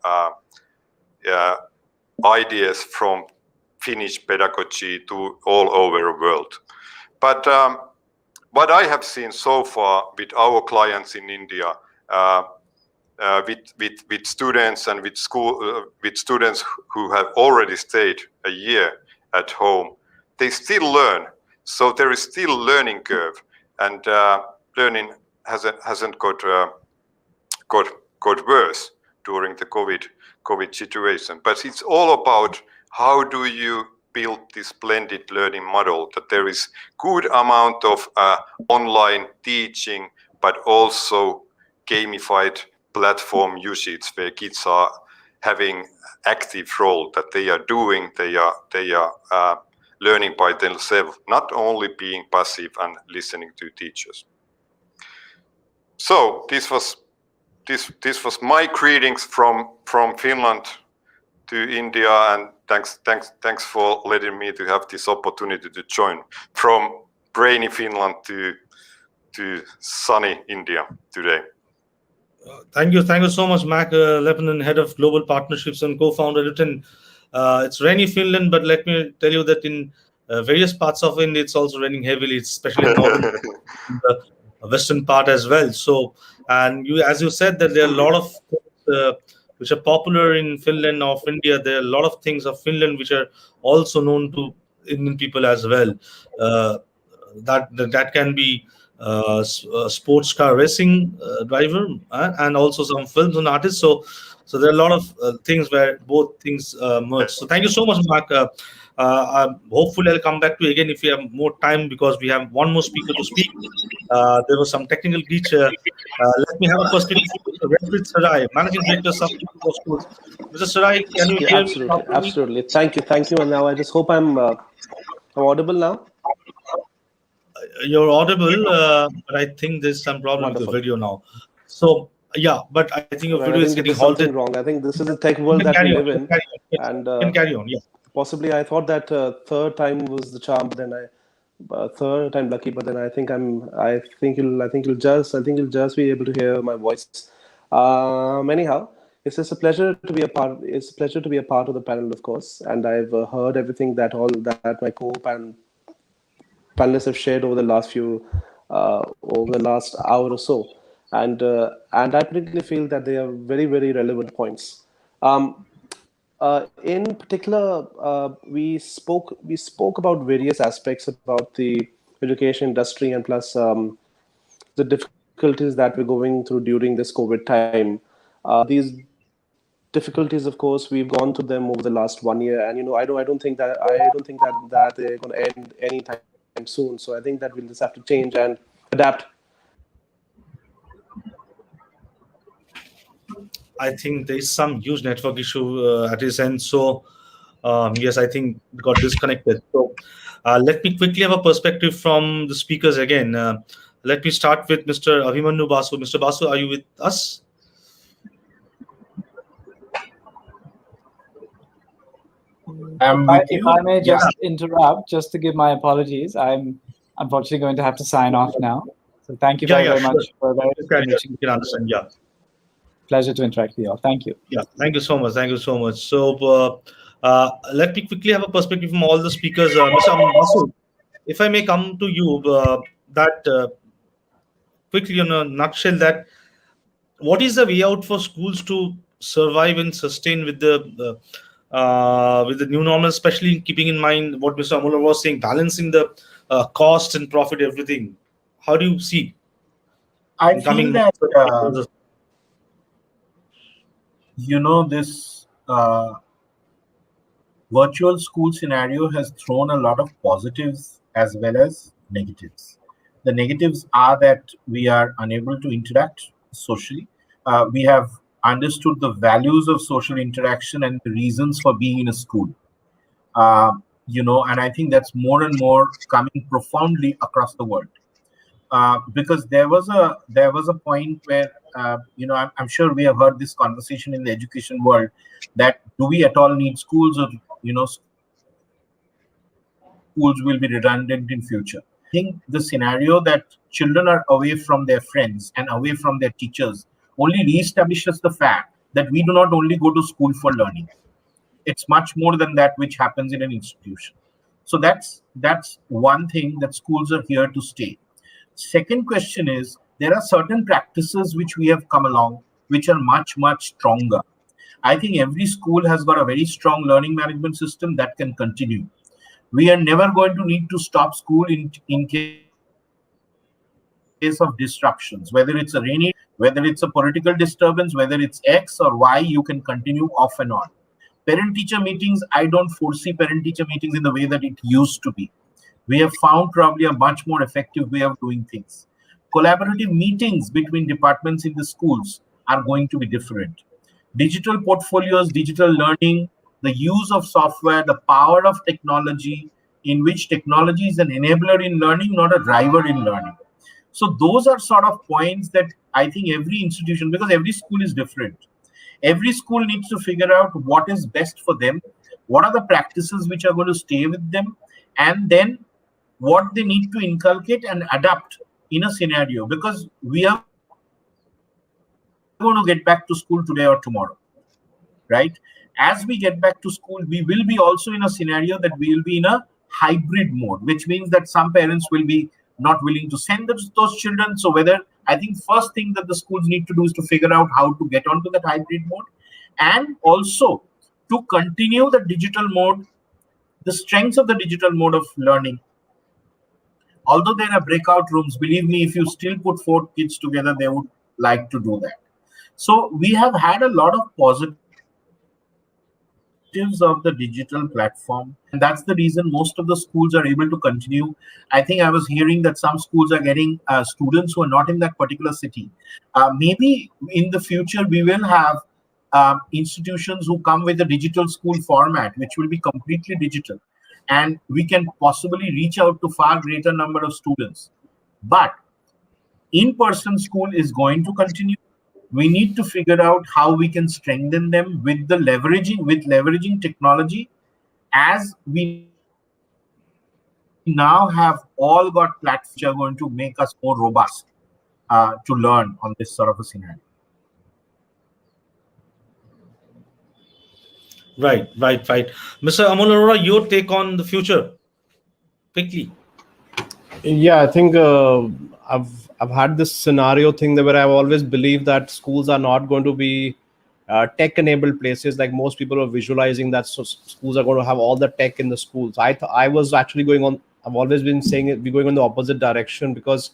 ideas from Finnish pedagogy to all over the world. But what I have seen so far with our clients in India, with students and with students who have already stayed a year at home, they still learn. So there is still learning curve, and learning hasn't got worse during the COVID situation. But it's all about how do you build this blended learning model, that there is good amount of online teaching, but also gamified platform usage where kids are having active role, that they are learning by themselves, not only being passive and listening to teachers. So this was my greetings from Finland to India, and thanks for letting me to have this opportunity to join from rainy Finland to sunny India today. Thank you so much, Makke, Leppanen, head of global partnerships and co-founder Eduten. It's rainy Finland, but let me tell you that in various parts of India, it's also raining heavily, especially in northern, the western part as well. So, and as you said, that there are a lot of which are popular in Finland of India. There are a lot of things of Finland which are also known to Indian people as well. That can be sports car racing driver and also some films and artists. So there are a lot of things where both things merge. So thank you so much, Mark. Hopefully I'll come back to you again if we have more time, because we have one more speaker to speak. There was some technical glitch. Let me have a perspective from Reekrit Serai, Managing Director of Schools. Mr. Serai, can you hear me? Absolutely. Thank you. And now I just hope I'm audible now. You're audible, but I think there's some problem with the video now. So yeah, but I think your video is getting halted. Something wrong. I think this is the tech world that we live in. And you can carry on. Yeah. Possibly, I thought that third time was the charm, but then third time lucky. But then I think you'll just be able to hear my voice. Anyhow, it's just a pleasure to be a part. It's a pleasure to be a part of the panel, of course. And I've heard everything that my panelists have shared over the last hour or so, and I particularly feel that they are very, very relevant points. In particular, we spoke about various aspects about the education industry, and plus the difficulties that we're going through during this COVID time. These difficulties, of course, we've gone through them over the last 1 year, and I don't think that they're going to end anytime soon. So I think that we'll just have to change and adapt. I think there is some huge network issue at his end. So yes, I think it got disconnected. So let me quickly have a perspective from the speakers again. Let me start with Mr. Abhimanyu Basu. Mr. Basu, are you with us? If I may just interrupt, just to give my apologies, I'm unfortunately going to have to sign off now. So thank you very much for a very you can understand. Yeah. Pleasure to interact with you all. Thank you. Yeah, thank you so much. So let me quickly have a perspective from all the speakers. Mr. Basu, if I may come to you, quickly in a nutshell that what is the way out for schools to survive and sustain with the new normal, especially keeping in mind what Mr. Amol was saying, balancing the cost and profit, everything. How do you see I in feel coming that months? this virtual school scenario has thrown a lot of positives as well as negatives. The negatives are that we are unable to interact socially. We have understood the values of social interaction and the reasons for being in a school. And I think that's more and more coming profoundly across the world. Because there was a point where I'm sure we have heard this conversation in the education world, that do we at all need schools, or schools will be redundant in future. I think the scenario that children are away from their friends and away from their teachers only reestablishes the fact that we do not only go to school for learning. It's much more than that which happens in an institution. So that's one thing, that schools are here to stay. Second question is, there are certain practices which we have come along which are much, much stronger. I think every school has got a very strong learning management system that can continue. We are never going to need to stop school in case of disruptions, whether it's a rainy day, whether it's a political disturbance, whether it's X or Y, you can continue off and on. Parent teacher meetings, I don't foresee parent teacher meetings in the way that it used to be. We have found probably a much more effective way of doing things. Collaborative meetings between departments in the schools are going to be different. Digital portfolios, digital learning, the use of software, the power of technology, in which technology is an enabler in learning, not a driver in learning. So those are sort of points that I think every institution, because every school is different, every school needs to figure out what is best for them, what are the practices which are going to stay with them, and then what they need to inculcate and adapt in a scenario, because we are going to get back to school today or tomorrow, right? As we get back to school, we will be also in a scenario that we will be in a hybrid mode, which means that some parents will be not willing to send those children. So I think first thing that the schools need to do is to figure out how to get onto that hybrid mode, and also to continue the digital mode, the strengths of the digital mode of learning. Although there are breakout rooms, believe me, if you still put four kids together, they would like to do that. So we have had a lot of positives of the digital platform, and that's the reason most of the schools are able to continue. I think I was hearing that some schools are getting students who are not in that particular city. Maybe in the future we will have institutions who come with a digital school format, which will be completely digital, and we can possibly reach out to far greater number of students. But in-person school is going to continue. We need to figure out how we can strengthen them with leveraging technology, as we now have all got platforms which are going to make us more robust to learn on this sort of a scenario. Right. Mr. Amol Arora, your take on the future, quickly. Yeah, I think I've had this scenario thing where I've always believed that schools are not going to be tech-enabled places. Like most people are visualizing that schools are going to have all the tech in the schools. I was actually going on. I've always been saying it. We're going in the opposite direction, because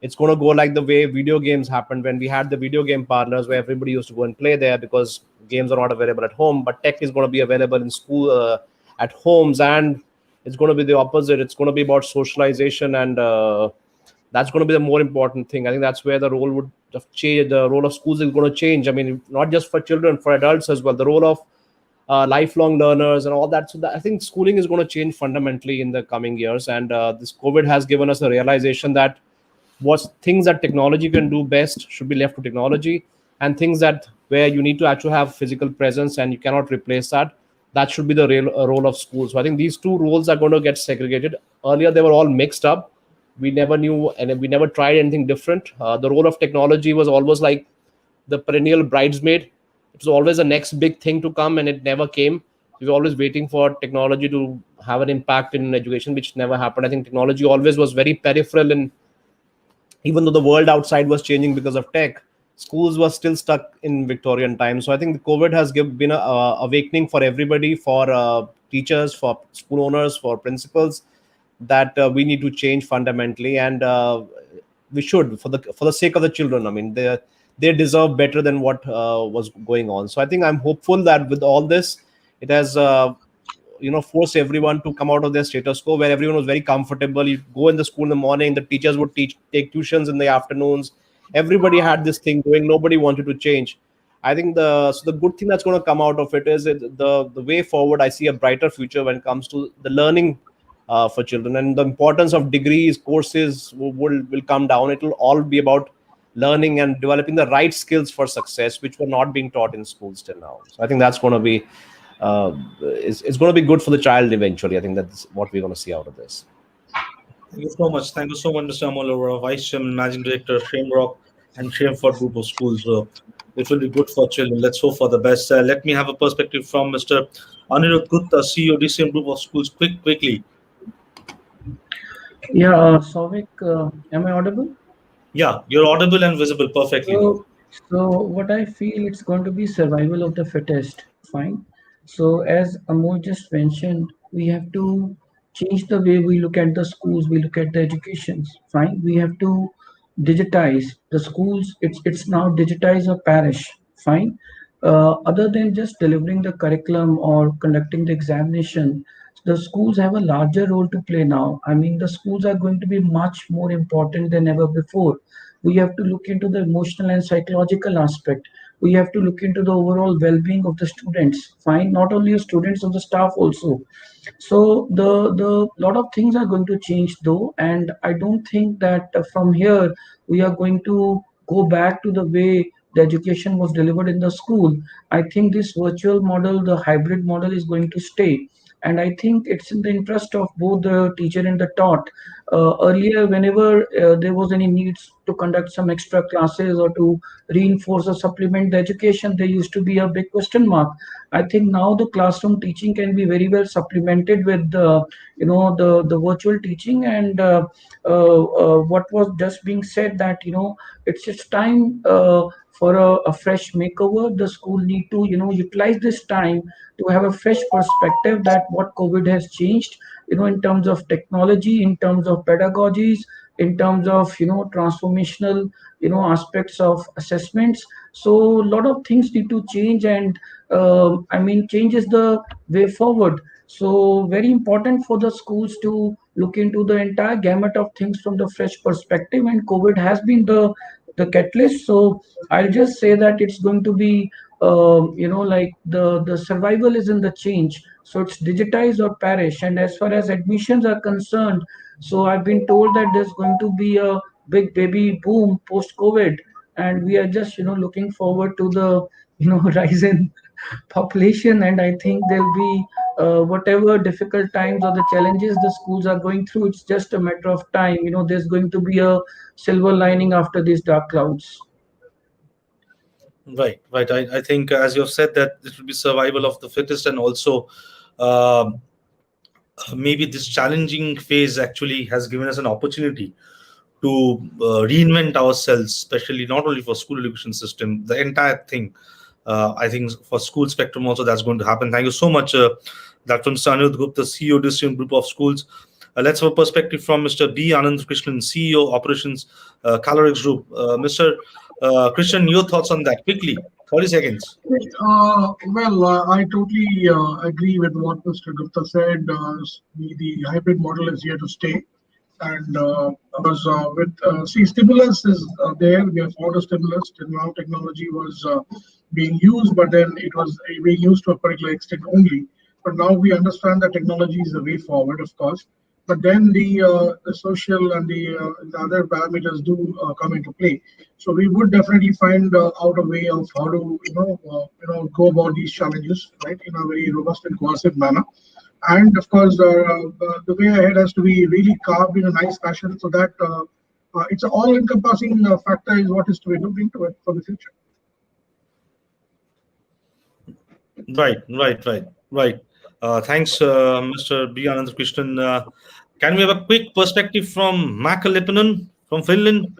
it's going to go like the way video games happened when we had the video game parlors where everybody used to go and play there because games are not available at home. But tech is going to be available in school, at homes, and it's going to be the opposite. It's going to be about socialization, and that's going to be the more important thing. I think that's where the role would have changed. The role of schools is going to change. I mean, not just for children, for adults as well. The role of lifelong learners and all that. So I think schooling is going to change fundamentally in the coming years. And this COVID has given us a realization that what things that technology can do best should be left to technology, and things that where you need to actually have physical presence and you cannot replace that should be the real role of school. So I think these two roles are going to get segregated. Earlier they were all mixed up. We never knew and we never tried anything different. The role of technology was always like the perennial bridesmaid. It was always the next big thing to come, and it never came. We were always waiting for technology to have an impact in education, which never happened. I think technology always was very peripheral even though the world outside was changing because of tech, schools were still stuck in Victorian times. So I think the COVID has been a awakening for everybody, for teachers, for school owners, for principals, that we need to change fundamentally, and we should, for the sake of the children. I mean, they deserve better than what was going on. So I think I'm hopeful that with all this, it has forced everyone to come out of their status quo, where everyone was very comfortable. You go in the school in the morning, the teachers would take tuitions in the afternoons. Everybody had this thing going, nobody wanted to change. I think the good thing that's going to come out of it is the way forward. I see a brighter future when it comes to the learning for children, and the importance of degrees, courses will come down. It will all be about learning and developing the right skills for success, which were not being taught in schools till now. So I think that's going to be it's going to be good for the child eventually. I think that's what we're going to see out of this. Thank you so much. Thank you so much, Mr. Amol, Arora, Vice Chairman, Managing Director, Shemrock and Shemford Group of Schools. It will be good for children. Let's hope for the best. Let me have a perspective from Mr. Anirudh Gupta, CEO, DCM Group of Schools. Quickly. Yeah, Souvik, am I audible? Yeah, you're audible and visible perfectly now. So what I feel, it's going to be survival of the fittest. Fine. So as Amol just mentioned, we have to change the way we look at the schools, we look at the educations. Fine. We have to digitize the schools. It's now digitize or perish. Fine. Other than just delivering the curriculum or conducting the examination, the schools have a larger role to play now. I mean, the schools are going to be much more important than ever before. We have to look into the emotional and psychological aspect. We have to look into the overall well-being of the students. Fine, not only the students, of the staff also. So the lot of things are going to change though, and I don't think that from here we are going to go back to the way the education was delivered in the school. I think this virtual model, the hybrid model, is going to stay, and I think it's in the interest of both the teacher and the taught. Earlier, whenever there was any needs to conduct some extra classes or to reinforce or supplement the education, there used to be a big question mark. I think now the classroom teaching can be very well supplemented with the virtual teaching, and what was just being said, that it's time for a fresh makeover. The school need to utilize this time to have a fresh perspective that what COVID has changed, in terms of technology, in terms of pedagogies, in terms of transformational aspects of assessments. So a lot of things need to change, and I mean, change is the way forward. So very important for the schools to look into the entire gamut of things from the fresh perspective, and COVID has been the catalyst. So I'll just say that it's going to be like the survival is in the change. So it's digitize or perish. And as far as admissions are concerned, so I've been told that there's going to be a big baby boom post COVID, and we are just looking forward to the rise in population. And I think there'll be whatever difficult times or the challenges the schools are going through, it's just a matter of time. There's going to be a silver lining after these dark clouds. Right. I think, as you've said, that it will be survival of the fittest, and also um maybe this challenging phase actually has given us an opportunity to reinvent ourselves, especially not only for school education system, the entire thing. I think for school spectrum also that's going to happen. Thank you so much, Dr. Mr. Anirudh Gupta, CEO, District Group of Schools. Let's have a perspective from Mr. B. Anand Krishnan, CEO, Operations, Kalorex Group. Mr. Krishnan, your thoughts on that quickly, 30 seconds. I totally agree with what Mr. Gupta said. The hybrid model is here to stay. And because stimulus is there. We have found a stimulus. Till now, technology was being used, but then it was being used to a particular extent only. But now we understand that technology is the way forward, of course. But then the social and the other parameters do come into play. So we would definitely find out a way of how to go about these challenges, right, in a very robust and cohesive manner. And of course, the way ahead has to be really carved in a nice fashion, so that it's an all-encompassing factor is what is to be looked into it for the future. Right. Thanks, Mr. B. Anand Krishnan. Can we have a quick perspective from Makke Leppanen from Finland?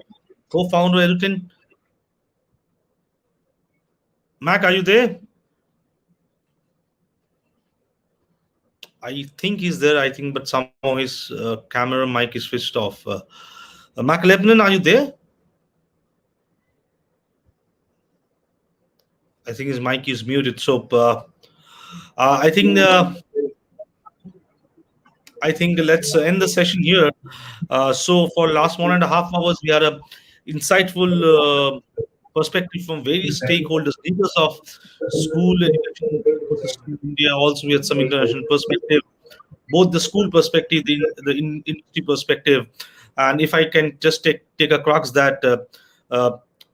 co-founder Eduten. Mac, are you there? I think he's there. I think, but somehow his camera mic is switched off. Mac Leppanen, are you there? I think his mic is muted. So I think let's end the session here. So for last 1.5 hours, we had a insightful perspective from various stakeholders, leaders of school education ecosystem in India. Also, we had some international perspective, both the school perspective, the industry perspective, and if I can just take a crux that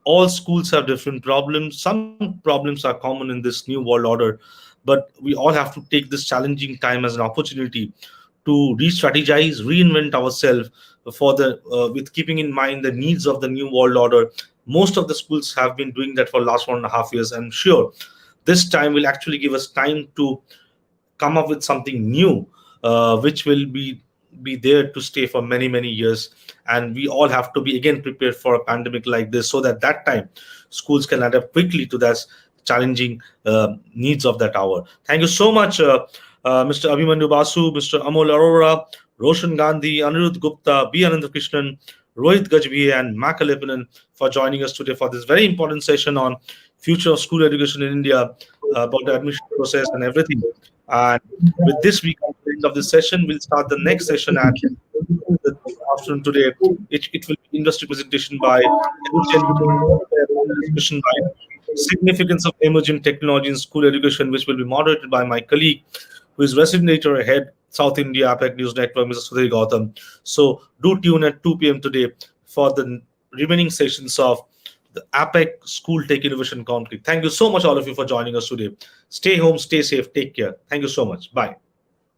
all schools have different problems. Some problems are common in this new world order, but we all have to take this challenging time as an opportunity to re-strategize, reinvent ourselves for the with keeping in mind the needs of the new world order. Most of the schools have been doing that for the last 1.5 years. I'm sure this time will actually give us time to come up with something new, which will be there to stay for many years. And we all have to be again prepared for a pandemic like this, so that time schools can adapt quickly to that challenging needs of that hour. Thank you so much, Mr. Abhimanyu Basu, Mr. Amol Arora, Roshan Gandhi, Anirudh Gupta, B. Anantha Krishnan, Rohit Gajbhiye, and Makke Leppanen for joining us today for this very important session on future of school education in India, about the admission process and everything. And with this, we come to the end of this session. We'll start the next session at the afternoon today. It will be industry presentation by Eduten, discussion by significance of emerging technology in school education, which will be moderated by my colleague, who is resident editor head, South India APEC News Network, Mr. Sudhir Gautam. So do tune at 2 p.m. today for the remaining sessions of the APEC School Tech Innovation Conclave. Thank you so much, all of you, for joining us today. Stay home, stay safe, take care. Thank you so much. Bye.